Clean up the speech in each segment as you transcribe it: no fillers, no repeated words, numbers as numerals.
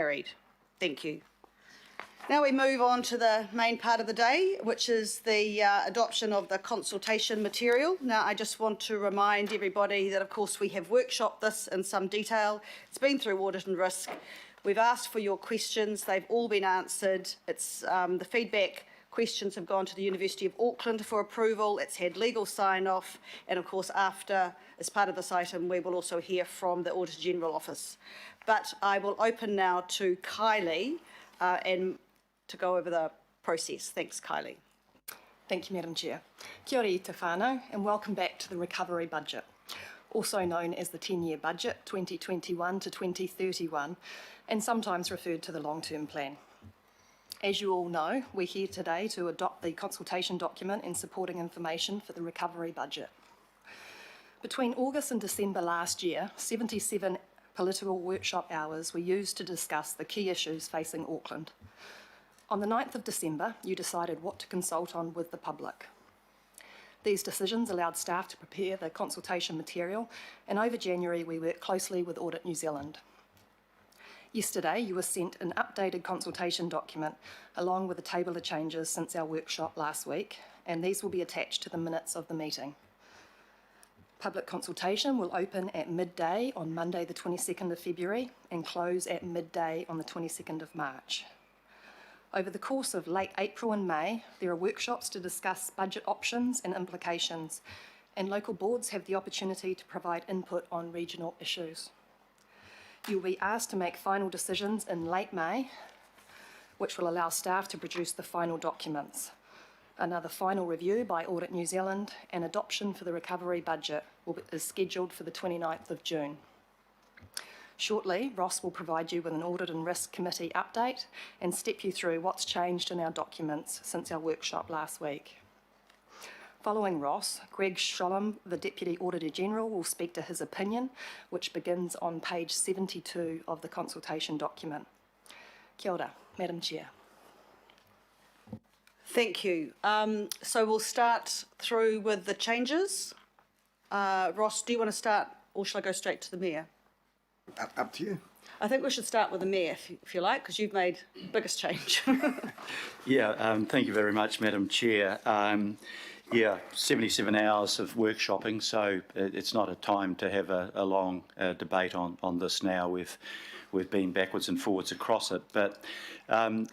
Carried. Thank you. Now we move on to the main part of the day, which is the adoption of the consultation material. Now, I just want to remind everybody that, of course, we have workshopped this in some detail. It's been through audit and risk. We've asked for your questions. They've all been answered. It's the feedback questions have gone to the University of Auckland for approval. It's had legal sign-off. And, of course, after, as part of this item, we will also hear from the Auditor General Office. But I will open now to Kylie and to go over the process. Thanks, Kylie. Thank you, Madam Chair. Kia ora i te whānau, and welcome back to the Recovery Budget, also known as the 10-year budget, 2021 to 2031, and sometimes referred to the long-term plan. As you all know, we're here today to adopt the consultation document and supporting information for the Recovery Budget. Between August and December last year, 77 political workshop hours were used to discuss the key issues facing Auckland. On the 9th of December, you decided what to consult on with the public. These decisions allowed staff to prepare the consultation material, and over January we worked closely with Audit New Zealand. Yesterday you were sent an updated consultation document along with a table of changes since our workshop last week, and these will be attached to the minutes of the meeting. Public consultation will open at midday on Monday the 22nd of February and close at midday on the 22nd of March. Over the course of late April and May, there are workshops to discuss budget options and implications, and local boards have the opportunity to provide input on regional issues. You will be asked to make final decisions in late May, which will allow staff to produce the final documents. Another final review by Audit New Zealand and adoption for the recovery budget is scheduled for the 29th of June. Shortly, Ross will provide you with an Audit and Risk Committee update and step you through what's changed in our documents since our workshop last week. Following Ross, Greg Sholem, the Deputy Auditor General, will speak to his opinion, which begins on page 72 of the consultation document. Kia ora, Madam Chair. Thank you. So we'll start through with the changes. Ross, do you want to start, or shall I go straight to the Mayor? Up to you. I think we should start with the Mayor, if you like, because you've made the biggest change. Thank you very much, Madam Chair. 77 hours of workshopping, so it's not a time to have a long debate on this now. We've been backwards and forwards across it, but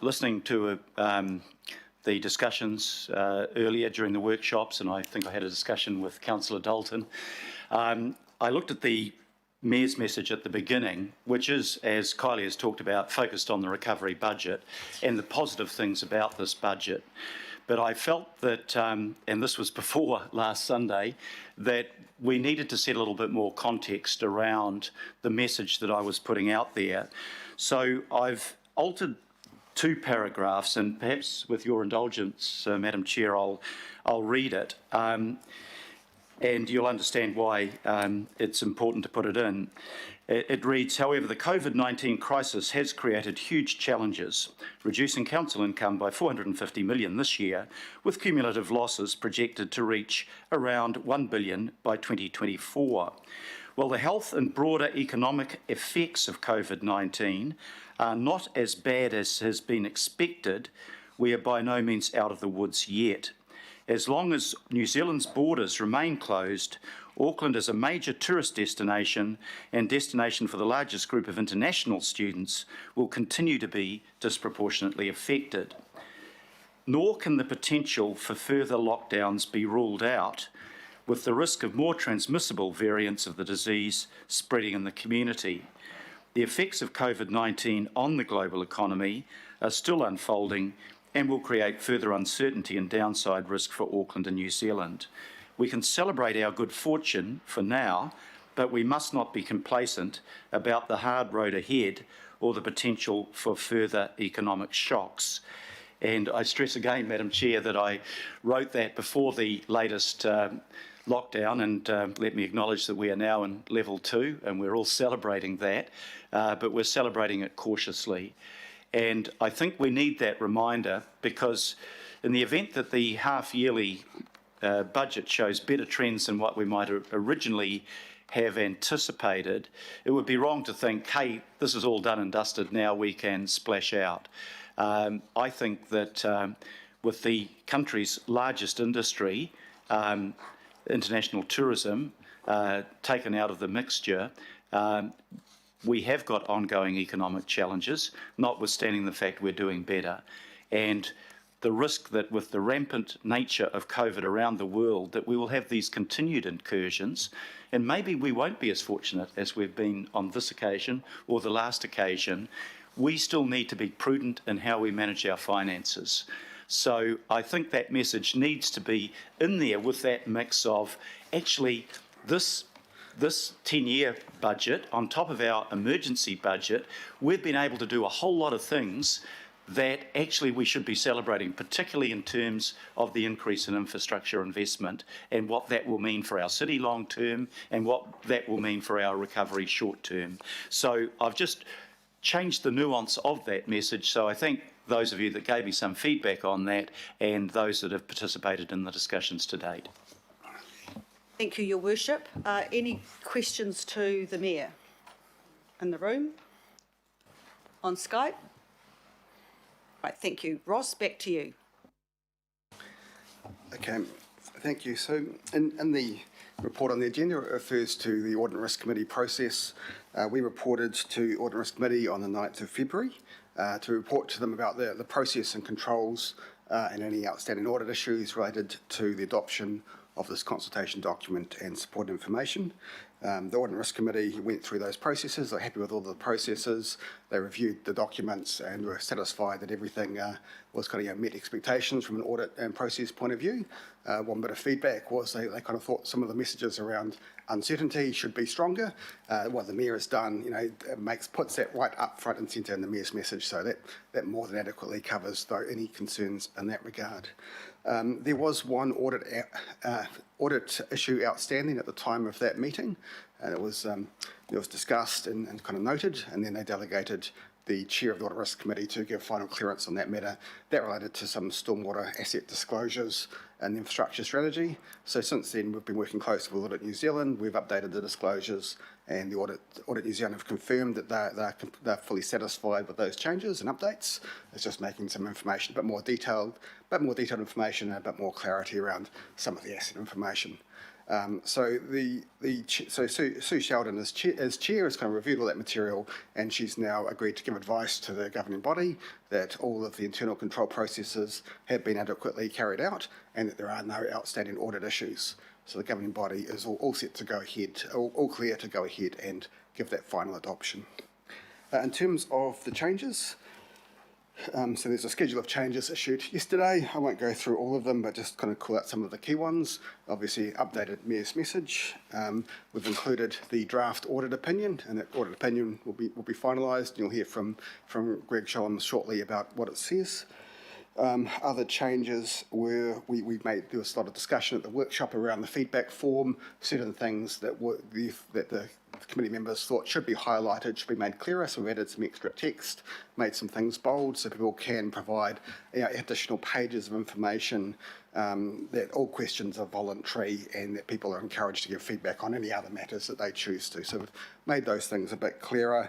listening to the discussions earlier during the workshops, and I think I had a discussion with Councillor Dalton, I looked at the Mayor's message at the beginning, which is, as Kylie has talked about, focused on the recovery budget and the positive things about this budget. But I felt that, and this was before last Sunday, that we needed to set a little bit more context around the message that I was putting out there. So I've altered two paragraphs, and perhaps with your indulgence, Madam Chair, I'll read it. And you'll understand why it's important to put it in. It reads, however, the COVID-19 crisis has created huge challenges, reducing council income by $450 million this year, with cumulative losses projected to reach around $1 billion by 2024. While the health and broader economic effects of COVID-19 are not as bad as has been expected, we are by no means out of the woods yet. As long as New Zealand's borders remain closed, Auckland is a major tourist destination and destination for the largest group of international students will continue to be disproportionately affected. Nor can the potential for further lockdowns be ruled out, with the risk of more transmissible variants of the disease spreading in the community. The effects of COVID-19 on the global economy are still unfolding and will create further uncertainty and downside risk for Auckland and New Zealand. We can celebrate our good fortune for now, but we must not be complacent about the hard road ahead or the potential for further economic shocks. And I stress again, Madam Chair, that I wrote that before the latest lockdown, and let me acknowledge that we are now in level 2 and we're all celebrating that, but we're celebrating it cautiously. And I think we need that reminder because in the event that the half-yearly budget shows better trends than what we might originally have anticipated, it would be wrong to think, hey, this is all done and dusted, now we can splash out. I think that with the country's largest industry, international tourism, taken out of the mixture, we have got ongoing economic challenges, notwithstanding the fact we're doing better. And the risk that with the rampant nature of COVID around the world, that we will have these continued incursions, and maybe we won't be as fortunate as we've been on this occasion or the last occasion. We still need to be prudent in how we manage our finances. So I think that message needs to be in there with that mix of actually this 10-year budget, on top of our emergency budget, we've been able to do a whole lot of things that actually we should be celebrating, particularly in terms of the increase in infrastructure investment and what that will mean for our city long term and what that will mean for our recovery short term. So I've just changed the nuance of that message. So I thank those of you that gave me some feedback on that and those that have participated in the discussions to date. Thank you, Your Worship. Any questions to the Mayor in the room? On Skype? Right, thank you. Ross, back to you. Okay, thank you. So in the report on the agenda, it refers to the Audit and Risk Committee process. We reported to Audit and Risk Committee on the 9th of February to report to them about the process and controls and any outstanding audit issues related to the adoption of this consultation document and support information. The Audit and Risk Committee went through those processes. They're happy with all the processes. They reviewed the documents and were satisfied that everything was kind of met expectations from an audit and process point of view. One bit of feedback was they kind of thought some of the messages around uncertainty should be stronger. What the Mayor has done, puts that right up front and centre in the Mayor's message, so that more than adequately covers any concerns in that regard. There was one audit issue outstanding at the time of that meeting, and it was discussed and kind of noted, and then they delegated the Chair of the Audit and Risk Committee to give final clearance on that matter. That related to some stormwater asset disclosures and the infrastructure strategy. So since then, we've been working closely with Audit New Zealand. We've updated the disclosures, and the Audit New Zealand have confirmed that they're fully satisfied with those changes and updates. It's just making some information a bit more detailed information and a bit more clarity around some of the asset information. So Sue Sheldon as chair has kind of reviewed all that material, and she's now agreed to give advice to the governing body that all of the internal control processes have been adequately carried out and that there are no outstanding audit issues. So the governing body is all set to go ahead, all clear to go ahead and give that final adoption. In terms of the changes, so there's a schedule of changes issued yesterday. I won't go through all of them, but just kind of call out some of the key ones. Obviously, updated Mayor's message. We've included the draft audit opinion, and that audit opinion will be finalised. You'll hear from Greg Sholem shortly about what it says. Other changes were there was a lot of discussion at the workshop around the feedback form. Certain things that the committee members thought should be highlighted, should be made clearer, so we've added some extra text, made some things bold so people can provide additional pages of information, that all questions are voluntary and that people are encouraged to give feedback on any other matters that they choose to. So we've made those things a bit clearer,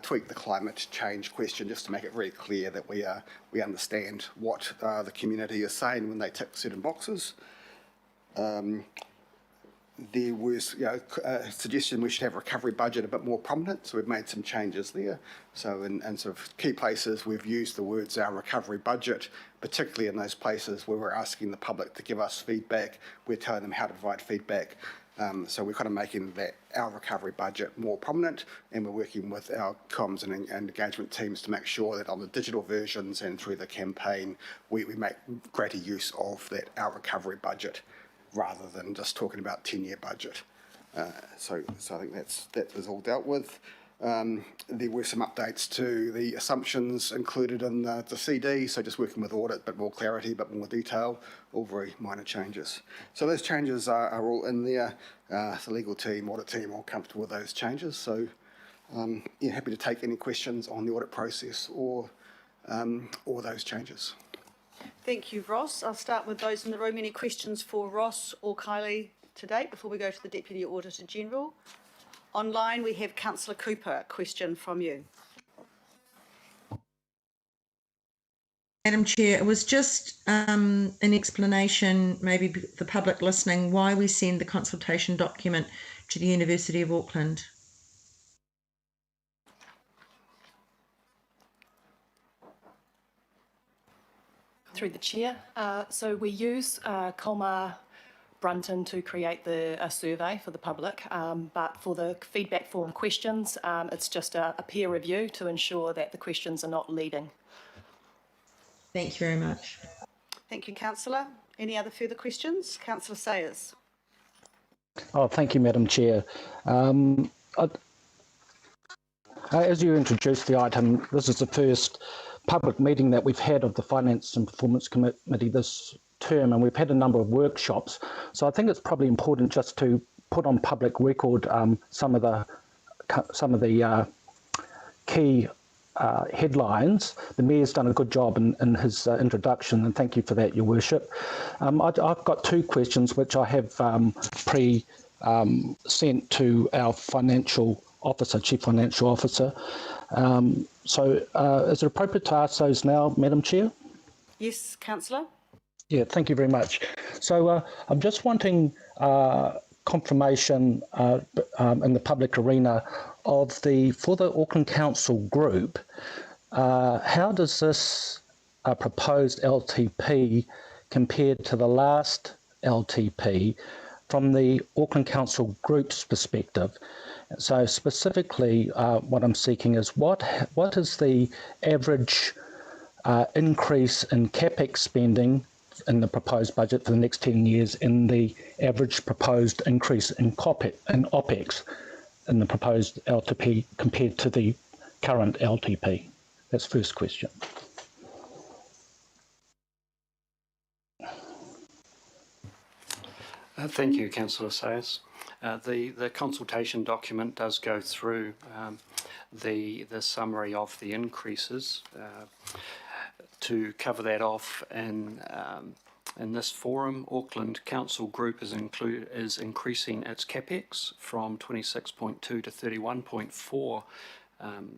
tweaked the climate change question just to make it very clear that we understand what the community is saying when they tick certain boxes. There was a suggestion we should have recovery budget a bit more prominent, so we've made some changes there. So in sort of key places, we've used the words our recovery budget, particularly in those places where we're asking the public to give us feedback. We're telling them how to provide feedback. So we're kind of making that our recovery budget more prominent, and we're working with our comms and engagement teams to make sure that on the digital versions and through the campaign, we make greater use of that our recovery budget, rather than just talking about 10-year budget. So I think that was all dealt with. There were some updates to the assumptions included in the CD, so just working with audit, but more clarity, but more detail, all very minor changes. So those changes are all in there. The legal team, audit team, all comfortable with those changes. So happy to take any questions on the audit process or those changes. Thank you, Ross. I'll start with those in the room. Any questions for Ross or Kylie to date before we go to the Deputy Auditor General. Online, we have Councillor Cooper, a question from you. Madam Chair, it was just an explanation, maybe the public listening, why we send the consultation document to the University of Auckland. Through the chair. So we use Colmar Brunton to create a survey for the public, but for the feedback form questions, it's just a peer review to ensure that the questions are not leading. Thank you very much. Thank you, Councillor. Any other further questions? Councillor Sayers. Oh, thank you, Madam Chair. As you introduced the item, this is the first public meeting that we've had of the Finance and Performance Committee this term, and we've had a number of workshops. So I think it's probably important just to put on public record some of the key headlines. The Mayor's done a good job in his introduction, and thank you for that, Your Worship. I've got two questions which I have sent to our Chief Financial Officer. Is it appropriate to ask those now, Madam Chair? Yes, Councillor. Yeah, thank you very much. So I'm just wanting confirmation in the public arena of for the Auckland Council group, how does this proposed LTP compare to the last LTP from the Auckland Council group's perspective? So specifically, what I'm seeking is what is the average increase in CapEx spending in the proposed budget for the next 10 years and the average proposed increase in OPEX in the proposed LTP compared to the current LTP? That's the first question. Thank you, Councillor Sayers. The consultation document does go through the summary of the increases. To cover that off, in this forum, Auckland Council Group is increasing its capex from 26.2 to 31.4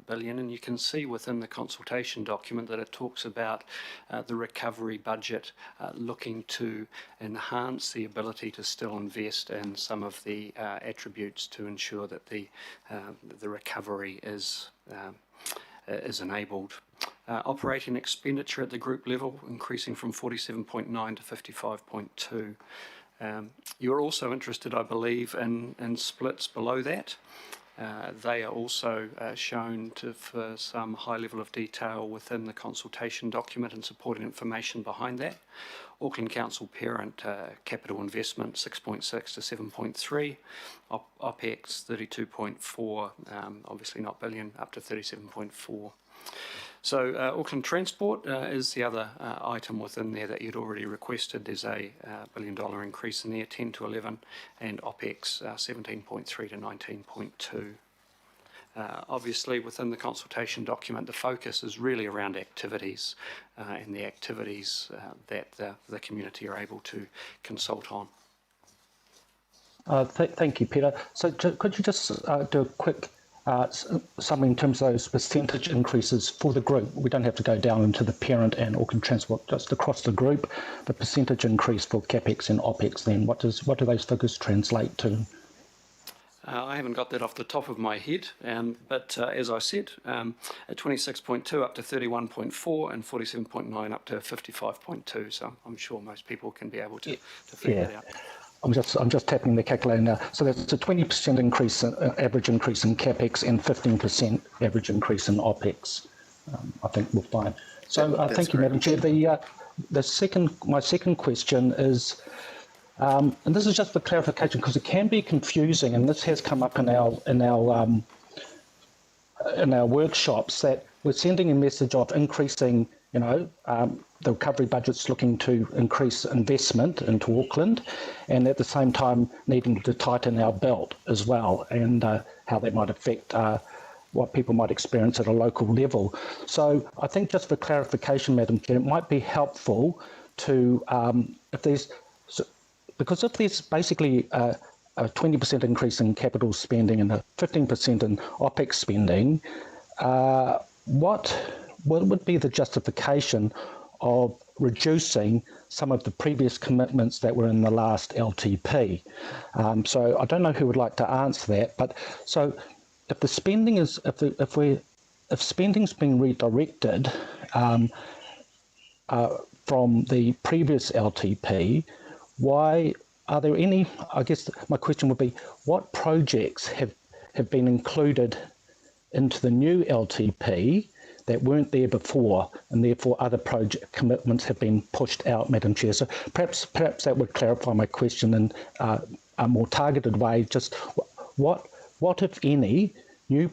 billion, and you can see within the consultation document that it talks about the recovery budget looking to enhance the ability to still invest in some of the attributes to ensure that the recovery is enabled. Operating expenditure at the group level increasing from 47.9 to 55.2. You're also interested, I believe, in splits below that. They are also shown for some high level of detail within the consultation document and supporting information behind that. Auckland Council parent capital investment 6.6 to 7.3, OPEX 32.4, obviously not billion, up to 37.4. So Auckland Transport is the other item within there that you'd already requested. There's a $1 billion increase in there, 10 to 11, and OPEX 17.3 to 19.2. Obviously, within the consultation document, the focus is really around activities and the activities that the community are able to consult on. Thank you, Peter. So could you just do a quick summary in terms of those percentage increases for the group? We don't have to go down into the parent and Auckland Transport, just across the group, the percentage increase for CapEx and OPEX then. What do those figures translate to? I haven't got that off the top of my head, but as I said, at 26.2 up to 31.4 and 47.9 up to 55.2. So I'm sure most people can be able to figure that out. I'm just tapping the calculator now. So that's a 20% increase, average increase in CapEx, and 15% average increase in OPEX. I think we'll find. So thank you, Madam Chair. My second question is, and this is just for clarification because it can be confusing, and this has come up in our workshops, that we're sending a message of increasing, the recovery budget's looking to increase investment into Auckland, and at the same time needing to tighten our belt as well, and how that might affect what people might experience at a local level. So I think just for clarification, Madam Chair, it might be helpful to, if there's because if there's basically a 20% increase in capital spending and a 15% in OPEX spending, what would be the justification of reducing some of the previous commitments that were in the last LTP? So I don't know who would like to answer that, but so if the spending is, if spending's been redirected from the previous LTP, why are there any, I guess my question would be, what projects have been included into the new LTP that weren't there before, and therefore other project commitments have been pushed out, Madam Chair? So perhaps that would clarify my question in a more targeted way. Just what if any, new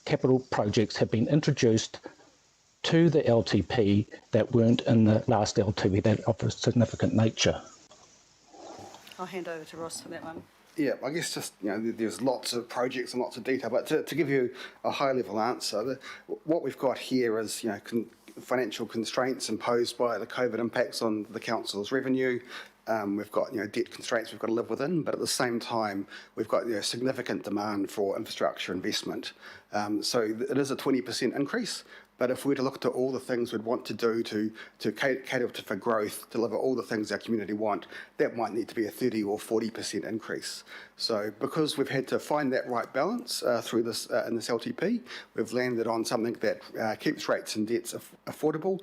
capital projects have been introduced to the LTP that weren't in the last LTP, that of a significant nature? I'll hand over to Ross for that one. Yeah, I guess just, there's lots of projects and lots of detail, but to give you a high-level answer, what we've got here is, financial constraints imposed by the COVID impacts on the council's revenue. We've got, debt constraints we've got to live within, but at the same time, we've got, significant demand for infrastructure investment. So it is a 20% increase. But if we were to look at all the things we'd want to do to cater for growth, deliver all the things our community want, that might need to be a 30 or 40% increase. So because we've had to find that right balance through this in this LTP, we've landed on something that keeps rates and debts affordable,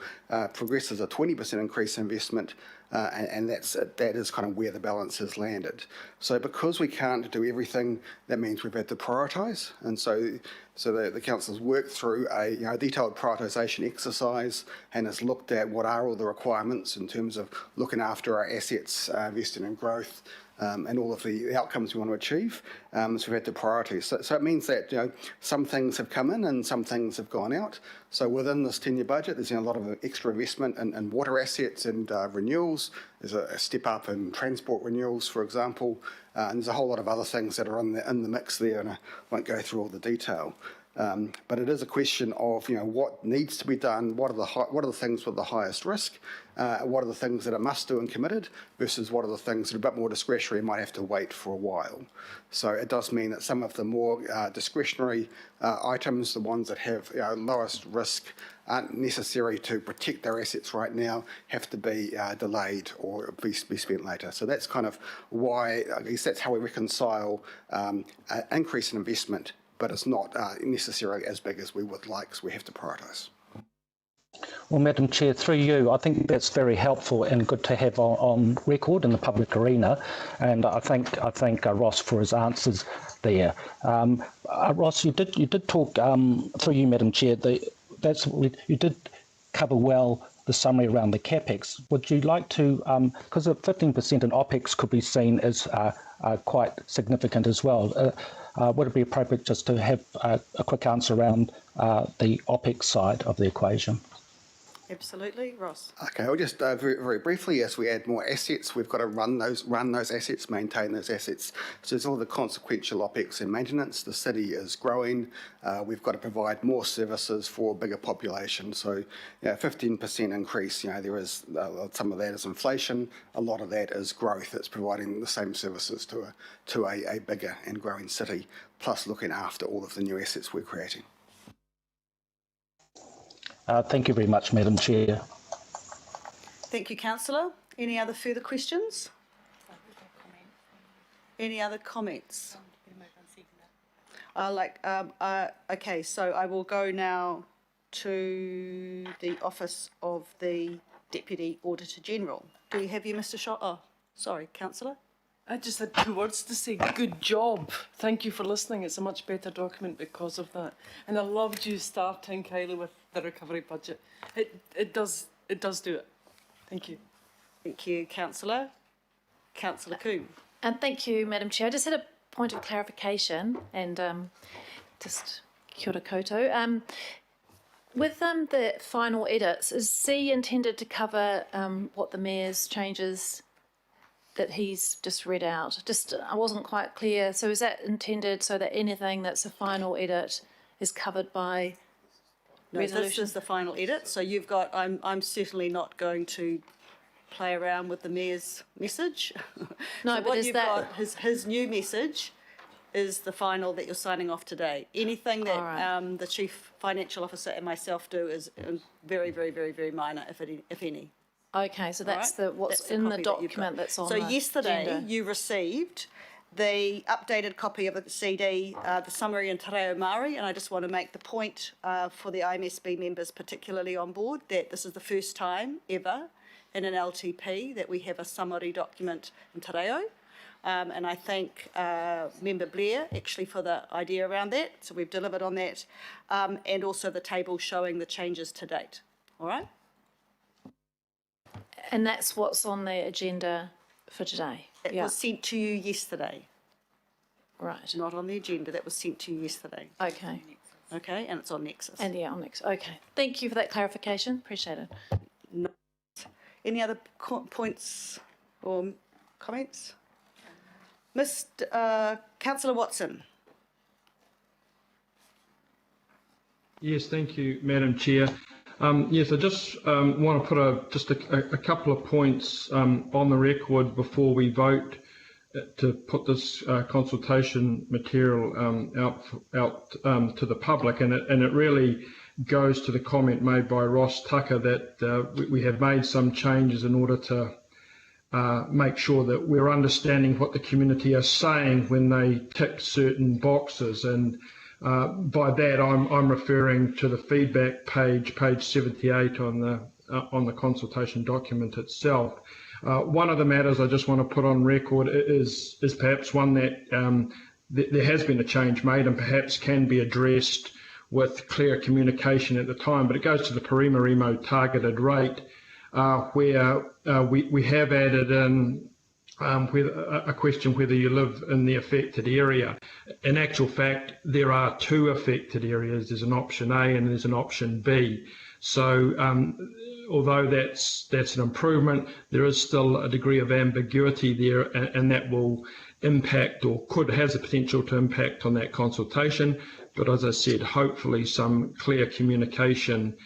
progresses a 20% increase in investment, and that is kind of where the balance has landed. So because we can't do everything, that means we've had to prioritise, and so the council's worked through a detailed prioritisation exercise and has looked at what are all the requirements in terms of looking after our assets, investing in growth, and all of the outcomes we want to achieve. So we've had to prioritise. So it means that some things have come in and some things have gone out. So within this 10-year budget, there's a lot of extra investment in water assets and renewals. There's a step up in transport renewals, for example, and there's a whole lot of other things that are in the mix there, and I won't go through all the detail. But it is a question of what needs to be done, what are the things with the highest risk, what are the things that are must do and committed, versus what are the things that are a bit more discretionary and might have to wait for a while. So it does mean that some of the more discretionary items, the ones that have lowest risk, aren't necessary to protect their assets right now, have to be delayed or be spent later. So that's kind of why, I guess that's how we reconcile an increase in investment, but it's not necessarily as big as we would like, so we have to prioritise. Well, Madam Chair, through you, I think that's very helpful and good to have on record in the public arena, and I thank Ross for his answers there. Ross, you did talk through you, Madam Chair. You did cover well the summary around the capex. Would you like to, because the 15% in OPEX could be seen as quite significant as well. Would it be appropriate just to have a quick answer around the OPEX side of the equation? Absolutely, Ross. Okay, I'll just very, very briefly, as we add more assets, we've got to run those assets, maintain those assets. So there's all the consequential OPEX and maintenance. The city is growing. We've got to provide more services for a bigger population. So 15% increase, there is some of that is inflation. A lot of that is growth. It's providing the same services to a bigger and growing city, plus looking after all of the new assets we're creating. Thank you very much, Madam Chair. Thank you, Councillor. Any other further questions? Any other comments? Okay, so I will go now to the Office of the Deputy Auditor General. Do we have you, Mr. Shaw? Oh, sorry, Councillor. I just had 2 words to say. Good job. Thank you for listening. It's a much better document because of that. And I loved you starting, Kylie, with the recovery budget. It does do it. Thank you. Thank you, Councillor. Councillor Coombe. And thank you, Madam Chair. I just had a point of clarification and just kia ora koutou. With the final edits, is C intended to cover what the Mayor's changes that he's just read out? I wasn't quite clear. So is that intended so that anything that's a final edit is covered by resolution? This is the final edit. So you've got, I'm certainly not going to play around with the mayor's message. No, So but what is you've that- got, his new message is the final that you're signing off today. Anything that All right. the Chief Financial Officer and myself do is very, very, very, very minor, if any. Okay, so that's All right? what's That's in the copy that you've got. document that's on So the yesterday, agenda. you received the updated copy of the CD, the summary in Te Reo Māori, and I just want to make the point for the IMSB members particularly on board that this is the first time ever in an LTP that we have a summary document in Te Reo. And I thank Member Blair actually for the idea around that. So we've delivered on that, and also the table showing the changes to date. All right? And that's what's on the agenda for today? It Yeah, was sent to you yesterday. right. Not on the agenda, that was sent to you yesterday. Okay. Okay, and it's on Nexus. And yeah, on next. Okay. Thank you for that clarification. Appreciate it. Any other points or comments? Councillor Watson. Yes, thank you, Madam Chair. Yes, I just want to put just a couple of points on the record before we vote to put this consultation material out to the public, and it really goes to the comment made by Ross Tucker that we have made some changes in order to make sure that we're understanding what the community are saying when they tick certain boxes. And by that, I'm referring to the feedback page 78 on the consultation document itself. One of the matters I just want to put on record is perhaps one that there has been a change made and perhaps can be addressed with clear communication at the time, but it goes to the Parimorimo targeted rate, where we have added in a question whether you live in the affected area. In actual fact, there are two affected areas. There's an option A and there's an option B. So although that's an improvement, there is still a degree of ambiguity there, and that will impact or has the potential to impact on that consultation. But as I said, hopefully some clear communication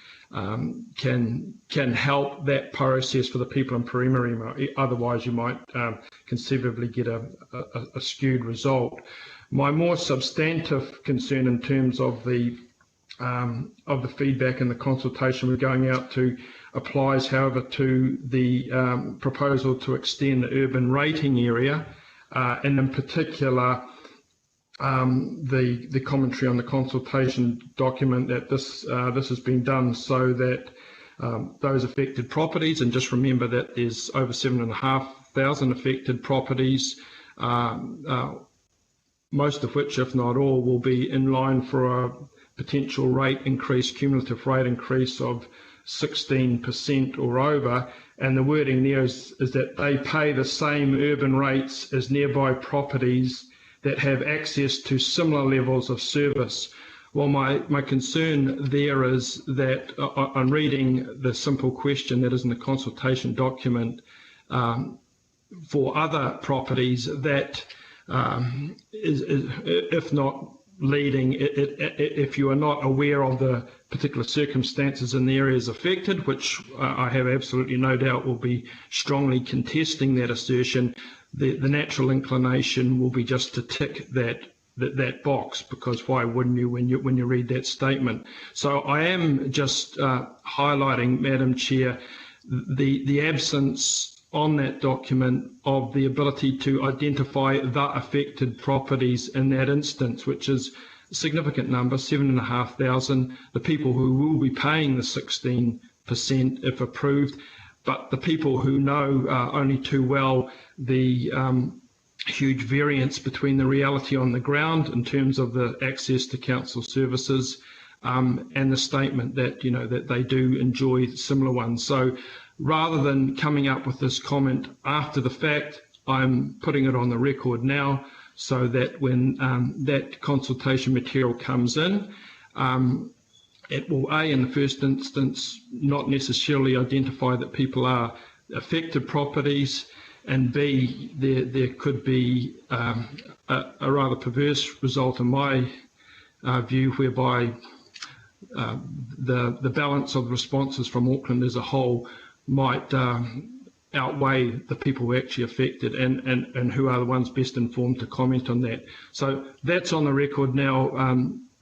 can help that process for the people in Parimorimo. Otherwise, you might conceivably get a skewed result. My more substantive concern in terms of the feedback and the consultation we're going out to applies, however, to the proposal to extend the urban rating area, and in particular the commentary on the consultation document that this has been done so that those affected properties, and just remember that there's over 7,500 affected properties, most of which, if not all, will be in line for a potential rate increase, cumulative rate increase of 16% or over. And the wording there is that they pay the same urban rates as nearby properties that have access to similar levels of service. Well, my concern there is that on reading the simple question that is in the consultation document for other properties, that is, if not leading, if you are not aware of the particular circumstances in the areas affected, which I have absolutely no doubt will be strongly contesting that assertion, the natural inclination will be just to tick that box, because why wouldn't you when you read that statement? So I am just highlighting, Madam Chair, the absence on that document of the ability to identify the affected properties in that instance, which is a significant number, 7,500, the people who will be paying the 16% if approved, but the people who know only too well the huge variance between the reality on the ground in terms of the access to council services and the statement that, that they do enjoy similar ones. So rather than coming up with this comment after the fact, I'm putting it on the record now so that when that consultation material comes in, it will, A, in the first instance, not necessarily identify that people are affected properties, and B, there could be a rather perverse result in my view, whereby the balance of responses from Auckland as a whole might outweigh the people who are actually affected and who are the ones best informed to comment on that. So that's on the record now,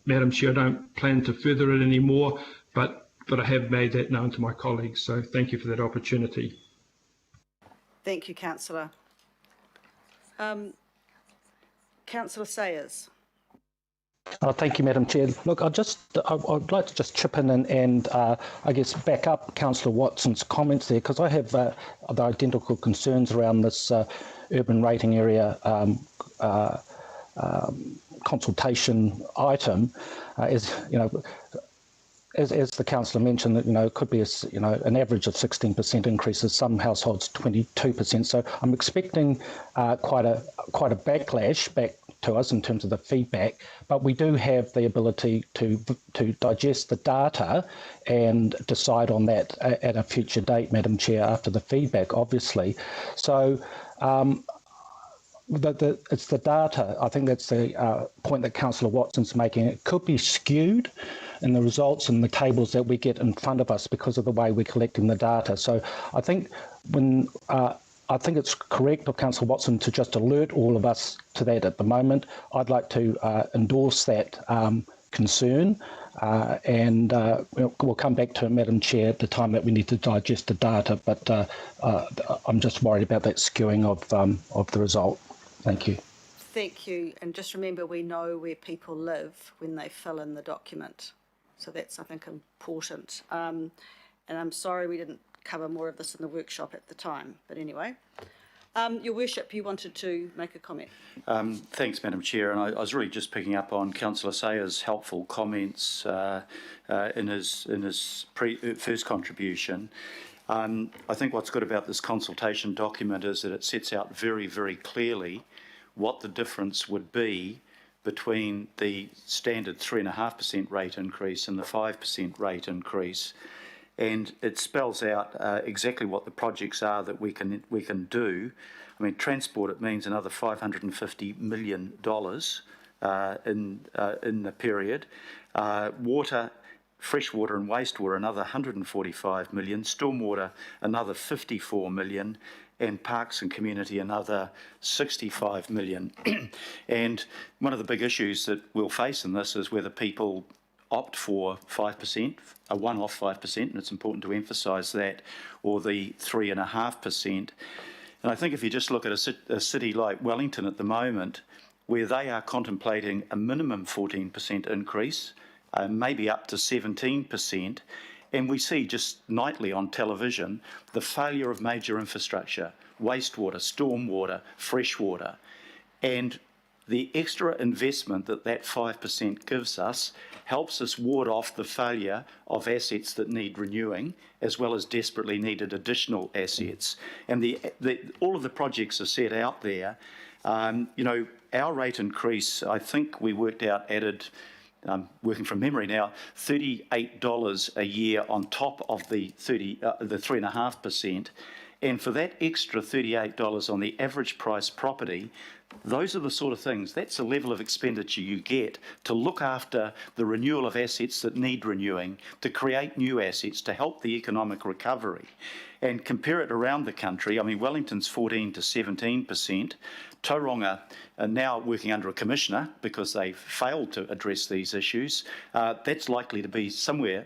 Madam Chair. I don't plan to further it anymore, but I have made that known to my colleagues. So thank you for that opportunity. Thank you, Councillor. Councillor Sayers. Thank you, Madam Chair. Look, I'd like to just chip in and I guess back up Councillor Watson's comments there, because I have the identical concerns around this urban rating area consultation item. As the councillor mentioned, that it could be an average of 16% increases, some households 22%. So I'm expecting quite a backlash back to us in terms of the feedback, but we do have the ability to digest the data and decide on that at a future date, Madam Chair, after the feedback, obviously. So it's the data. I think that's the point that Councillor Watson's making. It could be skewed in the results and the tables that we get in front of us because of the way we're collecting the data. So I think I think it's correct of Councillor Watson to just alert all of us to that at the moment. I'd like to endorse that concern and we'll come back to it, Madam Chair, at the time that we need to digest the data, but I'm just worried about that skewing of the result. Thank you. Thank you. And just remember, we know where people live when they fill in the document. So that's, I think, important. And I'm sorry we didn't cover more of this in the workshop at the time. But anyway, Your Worship, you wanted to make a comment. Thanks, Madam Chair. And I was really just picking up on Councillor Sayers' helpful comments in his first contribution. I think what's good about this consultation document is that it sets out very, very clearly what the difference would be between the standard 3.5% rate increase and the 5% rate increase. And it spells out exactly what the projects are that we can do. I mean, transport, it means another $550 million in the period. Water, freshwater and wastewater, another 145 million. Stormwater, another 54 million. And parks and community, another 65 million. And one of the big issues that we'll face in this is whether people opt for 5%, a one-off 5%, and it's important to emphasise that, or the 3.5%. And I think if you just look at a city like Wellington at the moment, where they are contemplating a minimum 14% increase, maybe up to 17%, and we see just nightly on television the failure of major infrastructure, wastewater, stormwater, freshwater, and the extra investment that 5% gives us helps us ward off the failure of assets that need renewing, as well as desperately needed additional assets. And all of the projects are set out there. Our rate increase, I think we worked out, added, working from memory now, $38 a year on top of the 3.5%. And for that extra $38 on the average price property, those are the sort of things, that's the level of expenditure you get to look after the renewal of assets that need renewing, to create new assets, to help the economic recovery. And compare it around the country, I mean, Wellington's 14 to 17%, Tauranga are now working under a commissioner because they failed to address these issues. That's likely to be somewhere,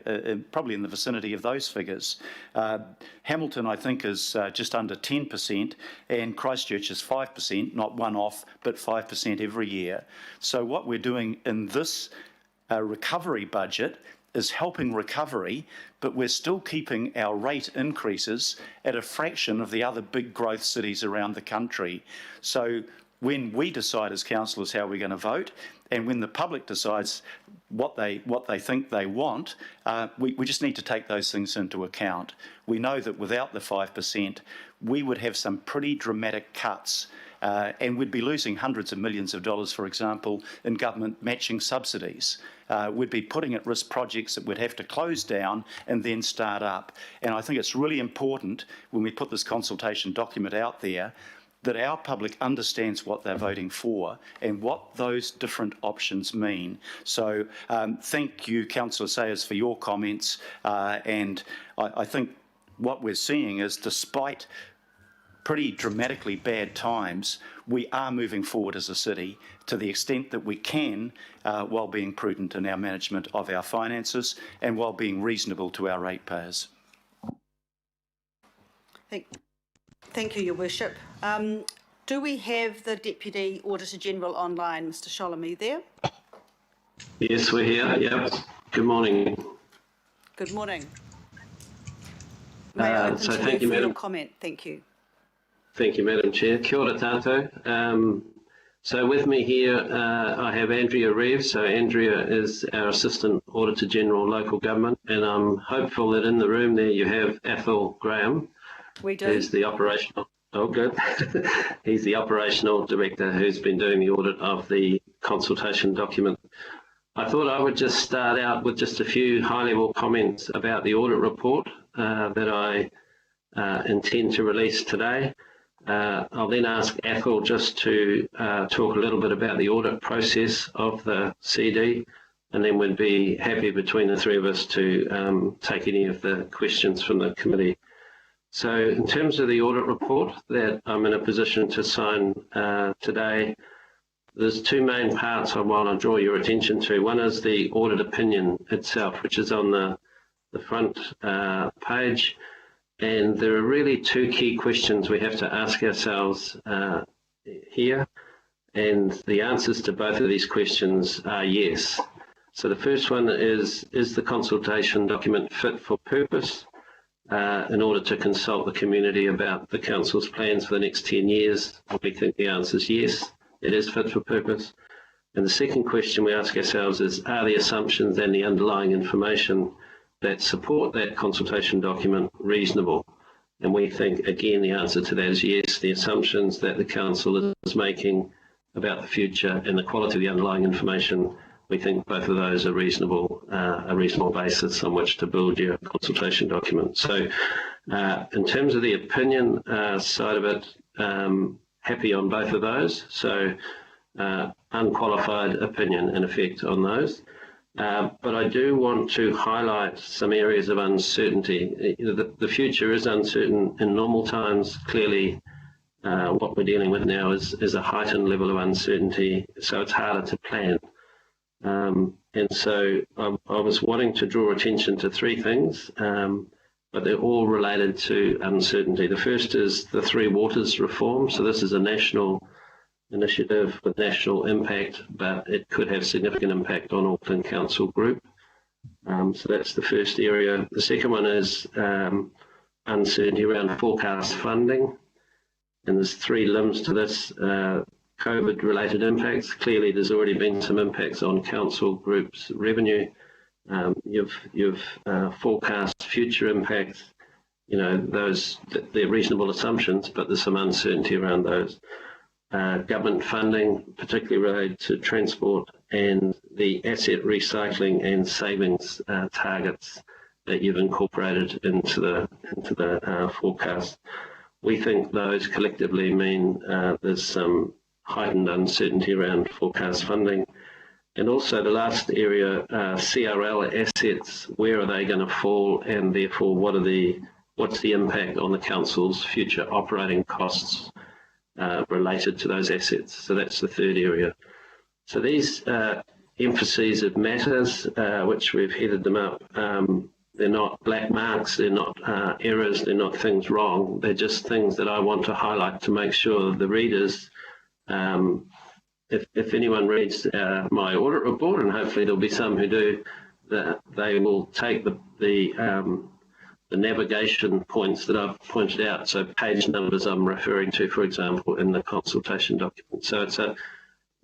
probably in the vicinity of those figures. Hamilton, I think, is just under 10%, and Christchurch is 5%, not one off, but 5% every year. So what we're doing in this recovery budget is helping recovery, but we're still keeping our rate increases at a fraction of the other big growth cities around the country. So when we decide as councillors how we're going to vote, and when the public decides what they think they want, we just need to take those things into account. We know that without the 5%, we would have some pretty dramatic cuts, and we'd be losing hundreds of millions of dollars, for example, in government matching subsidies. We'd be putting at risk projects that would have to close down and then start up. And I think it's really important when we put this consultation document out there that our public understands what they're voting for and what those different options mean. So thank you, Councillor Sayers, for your comments. And I think what we're seeing is, despite pretty dramatically bad times, we are moving forward as a city to the extent that we can, while being prudent in our management of our finances and while being reasonable to our ratepayers. Thank you, Your Worship. Do we have the Deputy Auditor General online, Mr. Sholem? Are you there? Yes, we're here. Yep. Good morning. Good morning. May I open to thank you you, for your Madam. comment? Thank you. Thank you, Madam Chair. Kia ora tātou. So with me here, I have Andrea Reeves. So Andrea is our Assistant Auditor General Local Government, and I'm hopeful that in the room there you have Athol Graham. We do. Who's the operational? Oh, good. He's the operational director who's been doing the audit of the consultation document. I thought I would just start out with just a few high-level comments about the audit report that I intend to release today. I'll then ask Athol just to talk a little bit about the audit process of the CD, and then we'd be happy between the three of us to take any of the questions from the committee. So in terms of the audit report that I'm in a position to sign today, there's two main parts I want to draw your attention to. One is the audit opinion itself, which is on the front page. And there are really two key questions we have to ask ourselves here. And the answers to both of these questions are yes. So the first one is the consultation document fit for purpose in order to consult the community about the Council's plans for the next 10 years? We think the answer is yes. It is fit for purpose. And the second question we ask ourselves is, are the assumptions and the underlying information that support that consultation document reasonable? And we think, again, the answer to that is yes. The assumptions that the Council is making about the future and the quality of the underlying information, we think both of those are reasonable, a reasonable basis on which to build your consultation document. So in terms of the opinion side of it, happy on both of those. So unqualified opinion in effect on those. But I do want to highlight some areas of uncertainty. The future is uncertain in normal times. Clearly, what we're dealing with now is a heightened level of uncertainty, so it's harder to plan. And so I was wanting to draw attention to three things, but they're all related to uncertainty. The first is the Three Waters reform. So this is a national initiative with national impact, but it could have significant impact on Auckland Council Group. So that's the first area. The second one is uncertainty around forecast funding. And there's three limbs to this. COVID-related impacts. Clearly, there's already been some impacts on Council Group's revenue. You've forecast future impacts. You know, those, they're reasonable assumptions, but there's some uncertainty around those. Government funding, particularly related to transport, and the asset recycling and savings targets that you've incorporated into the forecast. We think those collectively mean there's some heightened uncertainty around forecast funding. And also the last area, CRL assets, where are they going to fall, and therefore what's the impact on the Council's future operating costs related to those assets? So that's the third area. So these emphases of matters, which we've headed them up, they're not black marks, they're not errors, they're not things wrong, they're just things that I want to highlight to make sure the readers, if anyone reads my audit report, and hopefully there'll be some who do, that they will take the navigation points that I've pointed out, so page numbers I'm referring to, for example, in the consultation document. So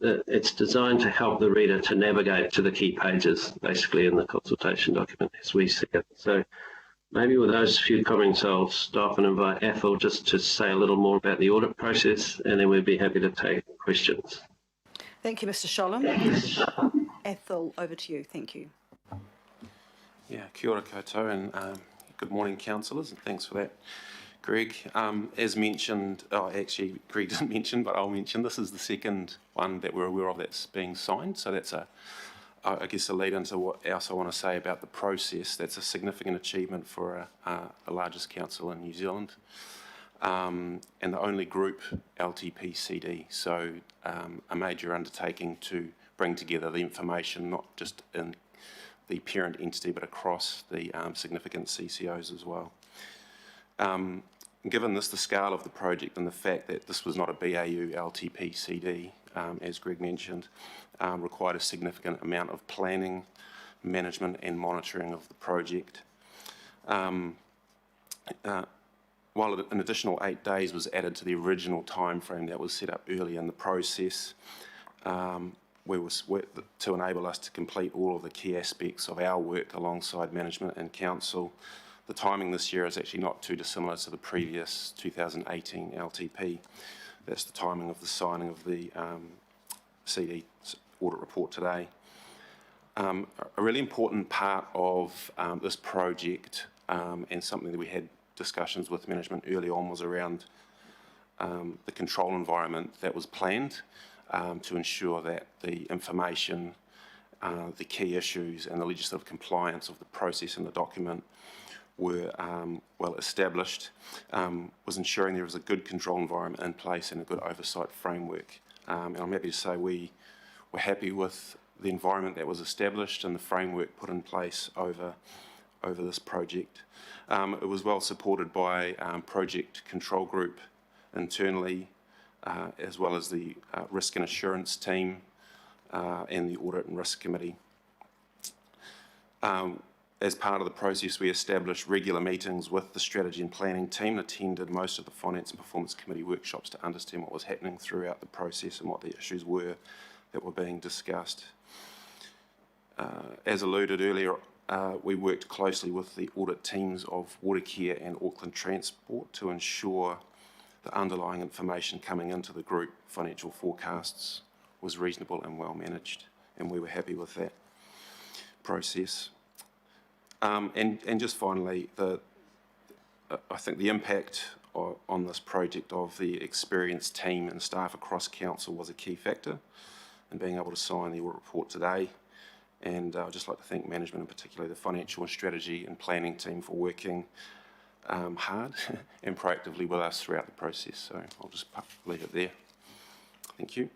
it's designed to help the reader to navigate to the key pages, basically, in the consultation document as we see it. So maybe with those few comments, I'll stop and invite Athol just to say a little more about the audit process, and then we'd be happy to take questions. Thank you, Mr. Sholem. Athol, over to you. Thank you. Yeah, kia ora koutou, and good morning, councillors, and thanks for that, Greg. As mentioned, actually, Greg didn't mention, but I'll mention, this is the second one that we're aware of that's being signed, so that's I guess a lead into what else I want to say about the process. That's a significant achievement for the largest council in New Zealand. and the only group LTP CD, so a major undertaking to bring together the information, not just in the parent entity, but across the significant CCOs as well. Given the scale of the project and the fact that this was not a BAU LTP CD, as Greg mentioned, required a significant amount of planning, management and monitoring of the project. While an additional 8 days was added to the original timeframe that was set up early in the process, to enable us to complete all of the key aspects of our work alongside management and council. The timing this year is actually not too dissimilar to the previous 2018 LTP. That's the timing of the signing of the CD audit report today. A really important part of this project, and something that we had discussions with management early on, was around the control environment that was planned to ensure that the information, the key issues and the legislative compliance of the process and the document were well established, was ensuring there was a good control environment in place and a good oversight framework. And I'm happy to say we were happy with the environment that was established and the framework put in place over this project. It was well supported by project control group internally, as well as the risk and assurance team and the audit and risk committee. As part of the process, we established regular meetings with the strategy and planning team, attended most of the finance and performance committee workshops to understand what was happening throughout the process and what the issues were that were being discussed. As alluded earlier, we worked closely with the audit teams of Watercare and Auckland Transport to ensure the underlying information coming into the group financial forecasts was reasonable and well managed, and we were happy with that process. And just finally, I think the impact on this project of the experienced team and staff across council was a key factor in being able to sign the audit report today. And I'd just like to thank management, in particular the financial and strategy and planning team, for working hard and proactively with us throughout the process. So I'll just leave it there. Thank you.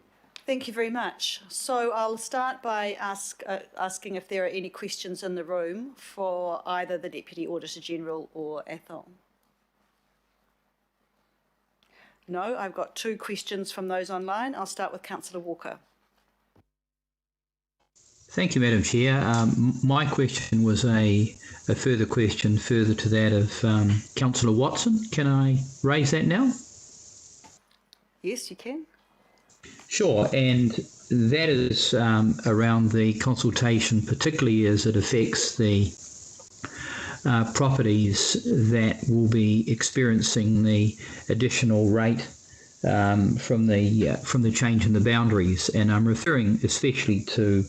Thank you very much. So I'll start by asking if there are any questions in the room for either the Deputy Auditor General or Athol. No, I've got 2 questions from those online. I'll start with Councillor Walker. Thank you, Madam Chair. My question was a further question further to that of Councillor Watson. Can I raise that now? Yes, you can. Sure, and that is around the consultation, particularly as it affects the properties that will be experiencing the additional rate from the change in the boundaries, and I'm referring especially to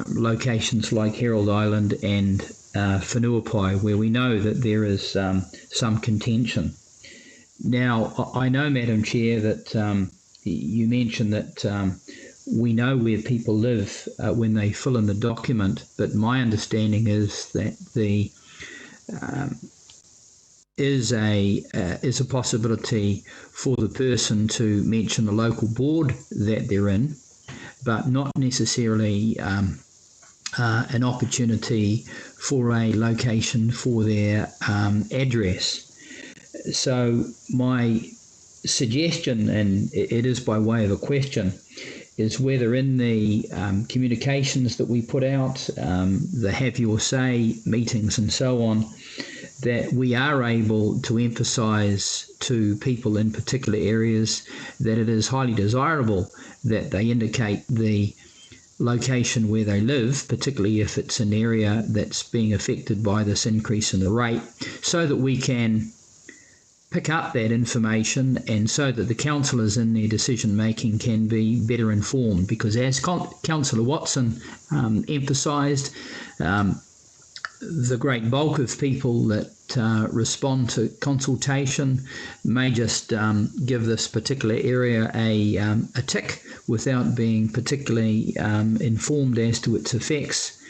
locations like Herald Island and Whenuapai, where we know that there is some contention. Now, I know, Madam Chair, that you mentioned that we know where people live when they fill in the document, but my understanding is that the is a possibility for the person to mention the local board that they're in, but not necessarily an opportunity for a location for their address. So my suggestion, and it is by way of a question, is whether in the communications that we put out, the Have Your Say meetings and so on, that we are able to emphasise to people in particular areas that it is highly desirable that they indicate the location where they live, particularly if it's an area that's being affected by this increase in the rate, so that we can pick up that information and so that the councillors in their decision making can be better informed. Because as Councillor Watson emphasised, the great bulk of people that respond to consultation may just give this particular area a tick without being particularly informed as to its effects.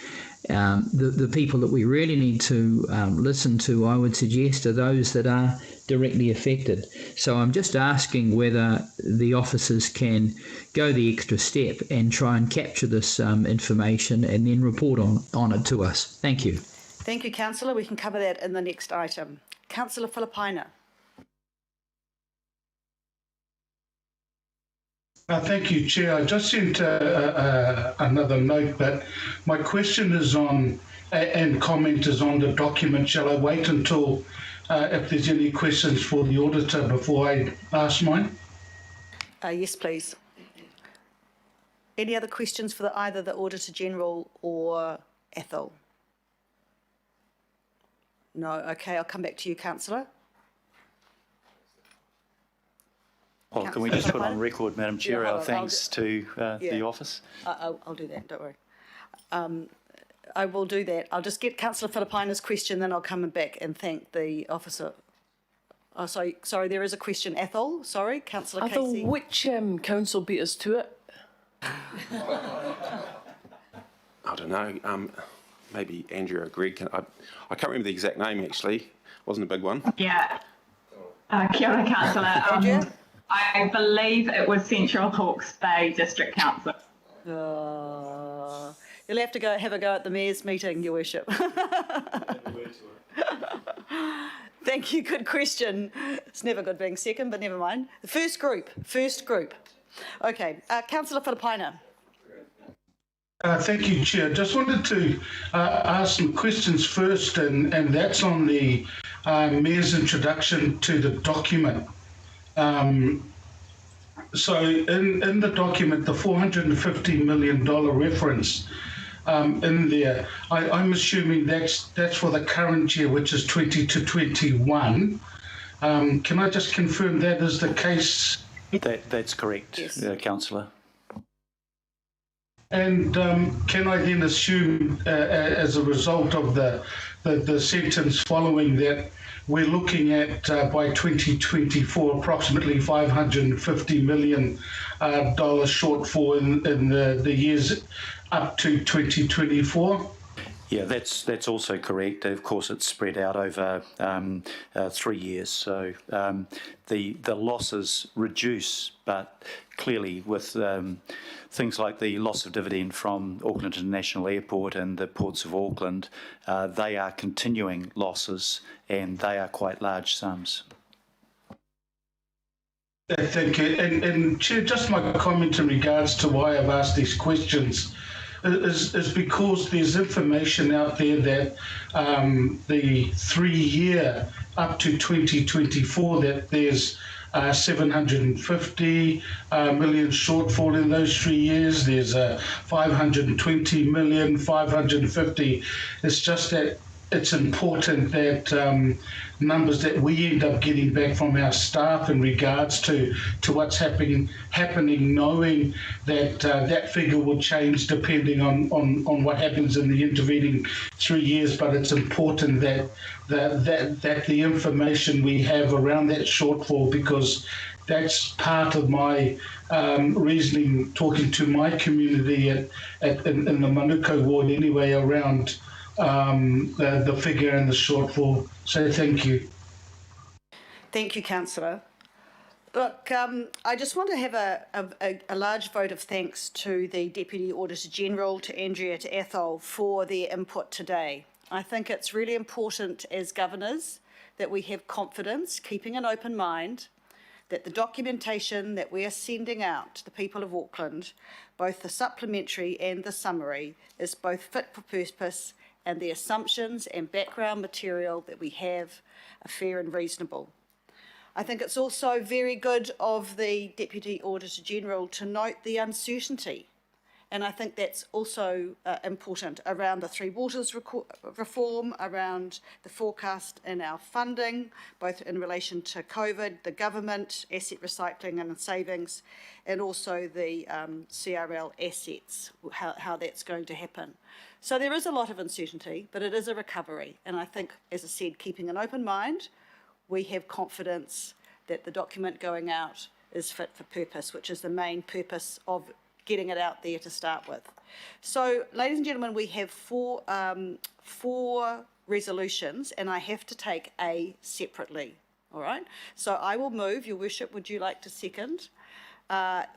The people that we really need to listen to, I would suggest, are those that are directly affected. So I'm just asking whether the officers can go the extra step and try and capture this information and then report on it to us. Thank you. Thank you, Councillor. We can cover that in the next item. Councillor Filipaina. Thank you, Chair. I just sent another note, but my question is on, and comment is on the document. Shall I wait until if there's any questions for the auditor before I ask mine? Yes, please. Any other questions for either the Auditor General or Ethel? No, okay, I'll come back to you, Councillor. Well, can we just put on record, Madam Chair, our thanks to the office? I'll do that, don't worry. I will do that. I'll just get Councillor Filipaina's question, then I'll come back and thank the officer. Oh, sorry, there is a question. Ethel, sorry, Councillor Casey. Ethel, which council beat us to it? I don't know. Maybe Andrew or Greg. I can't remember the exact name, actually. Wasn't a big one. Yeah. Kia ora, Councillor. I believe it was Central Hawke's Bay District Council. You'll have to have a go at the Mayor's meeting, Your Worship. Thank you, good question. It's never good being second, but never mind. The first group. Okay, Councillor Filipaina. Thank you, Chair. Just wanted to ask some questions first, and that's on the Mayor's introduction to the document. So in the document, the $450 million reference in there, I'm assuming that's for the current year, which is 20 to 21. Can I just confirm that is the case? That's correct, yes. Councillor. And can I then assume, as a result of the sentence following that, we're looking at by 2024 approximately $550 million shortfall in the years up to 2024? Yeah, that's also correct. Of course, it's spread out over 3 years, so the losses reduce, but clearly with things like the loss of dividend from Auckland International Airport and the ports of Auckland, they are continuing losses and they are quite large sums. Thank you. And Chair, just my comment in regards to why I've asked these questions is because there's information out there that the 3-year up to 2024 that there's 750 million shortfall in those 3 years. There's 520 million, 550. It's just that it's important that numbers that we end up getting back from our staff in regards to what's happening, knowing that that figure will change depending on what happens in the intervening 3 years. But it's important that the information we have around that shortfall, because that's part of my reasoning, talking to my community in the Manukau ward anyway, around the figure and the shortfall. So thank you. Thank you, Councillor. Look, I just want to have a large vote of thanks to the Deputy Auditor General, to Andrea, to Ethel for their input today. I think it's really important as governors that we have confidence, keeping an open mind, that the documentation that we are sending out to the people of Auckland, both the supplementary and the summary, is both fit for purpose and the assumptions and background material that we have are fair and reasonable. I think it's also very good of the Deputy Auditor General to note the uncertainty, and I think that's also important around the Three Waters reform, around the forecast in our funding, both in relation to COVID, the government, asset recycling and savings, and also the CRL assets, how that's going to happen. So there is a lot of uncertainty, but it is a recovery. And I think, as I said, keeping an open mind, we have confidence that the document going out is fit for purpose, which is the main purpose of getting it out there to start with. So, ladies and gentlemen, we have four resolutions, and I have to take A separately. All right. So I will move. Your Worship, would you like to second?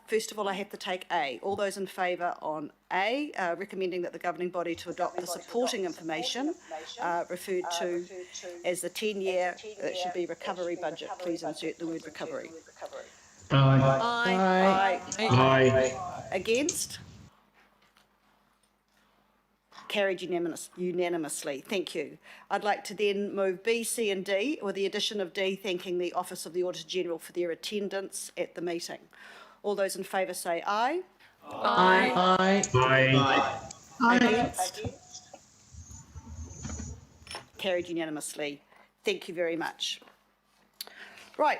First of all, I have to take A. All those in favour on A, recommending that the governing body to adopt the supporting information referred to as the 10-year, it should be recovery budget. Please insert the word recovery. Aye. Aye. Against? Carried unanimously. Thank you. I'd like to then move B, C and D, with the addition of D, thanking the Office of the Auditor General for their attendance at the meeting. All those in favour say aye. Aye. Against? Carried unanimously. Thank you very much. Right.